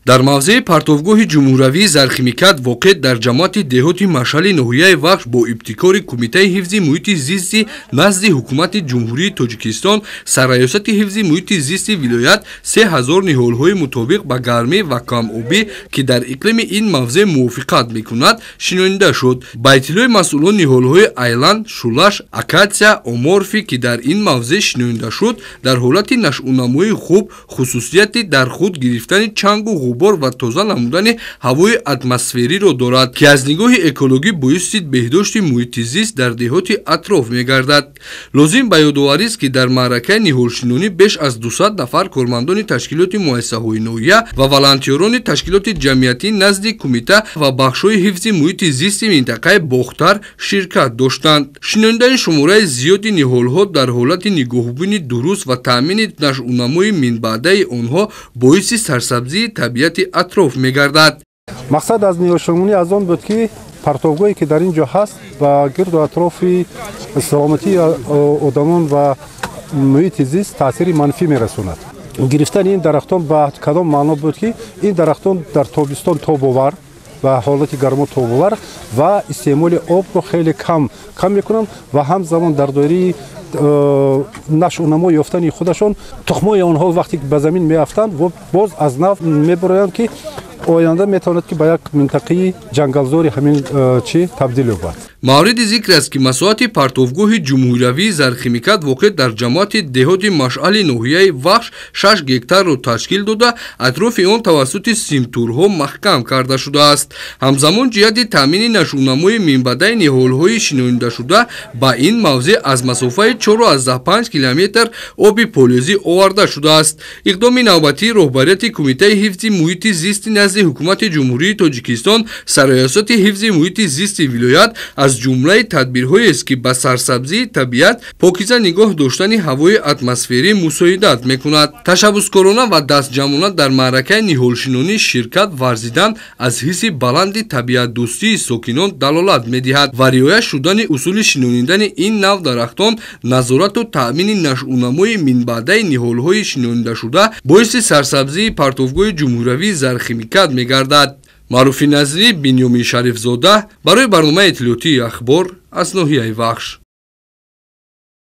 дар мавзеи партовгоҳи ҷумҳуравии Зархимикат воқеъ дар ҷамоати деҳоти Машъали ноҳияи Вахш бо ибтикори Кумитаи ҳифзи муҳити зисти назди ҳукумати ҷумҳурии Тоҷикистон, Сарраёсати ҳифзи муҳити зисти вилоят 3000 ниҳолҳои мутобиқ ба гармӣ ва камобӣ, ки дар иқлими ин мавзеъ мувофиқат мекунад, шинонида шуд. Ба иттилои масъулон ниҳолҳои Айланд, Шулаш, Акатсия, Оморфи, ки дар ин мавзеъ шинонида шуд, дар ҳолати нашъунамои хуб хусусияти дар худ гирифтани чангу ғубор ва тоза намудани ҳавои атмосфериро дорад, ки аз нигоҳи экологӣ боиси беҳдошти муҳити зист дар деҳоти атроф мегардад. Лозим ба ёдоварист, ки дар маъракаи ниҳолшинонӣ беш аз 200 нафар кормандони ташкилоти муассисаҳои ноҳия ва волонтёрони ташкилоти ҷамъиятӣ назди кумита ва бахшҳои ҳифзи муҳити зисти минтақаи Бохтар ширкат доштанд. Шинонидаи шумораи зиёди ниҳолҳо дар ҳолати нигоҳубини дуруст ва таъмини нашъунамои минбаъдаи онҳо боиси сарсабзии табиати атроф мегардад. мақсад аз ниҳолшинонӣ аз он буд, ки партовгоҳе ки дар ин ҷо ҳаст ба гирду атрофи саломатии одамон ва муҳити зист таъсири манфӣ мерасонад. Гирифтани ин дарахтон ба кадом маъно буд, ки ин дарахтон дар тобистон тобовар ва ҳолати гармо тобовар ва истеъмоли обро хеле кам мекунанд ва ҳамзамон дар доираи нашъунамо ёфтани худашон тухмои онҳо вақте ки ба замин меафтанд боз аз нав мебароянд, ки оянда метавонад ки ба як минтақаи ҷангалзори ҳамин чӣ табдил ёбад. мавриди зикр аст, ки масоҳати партовгоҳи ҷумҳуравии Зархимикат воқеъ дар ҷамоати деҳоти Машъали ноҳияи Вахш 6 гектарро ташкил дода, атрофи он тавассути симтурҳо маҳкам карда шудааст. ҳамзамон ҷиҳати таъмини нашъунамои минбаъдаи ниҳолҳои шинонидашуда ба ин мавзеъ аз масофаи 4,5 километр оби полезӣ оварда шудааст. иқдоми навбатии роҳбарияти Кумитаи ҳифзи муҳити зисти назди ҳукумати ҷумҳурии Тоҷикистон, Сарраёсати ҳифзи муҳити зисти вилоят аз ҷумлаи тадбирҳоест, ки ба сарсабзии табиат, покиза нигоҳ доштани ҳавои атмосферӣ мусоидат мекунад. Ташаббускорона ва дастҷамона дар маъракаи ниҳолшинонӣ ширкат варзидан аз ҳисси баланди табиатдӯстии сокинон далолат медиҳад ва риоя шудани усули шинонидани ин нав дарахтон, назорату таъмини нашъунамои минбаъдаи ниҳолҳои шинонидашуда боиси сарсабзии партовгоҳи ҷумҳуравии Зархимикат мегардад. Маъруфи Назирӣ, Бинёмин Шарифзода барои барномаи иттилоъотии ахбор аз ноҳияи Вахш.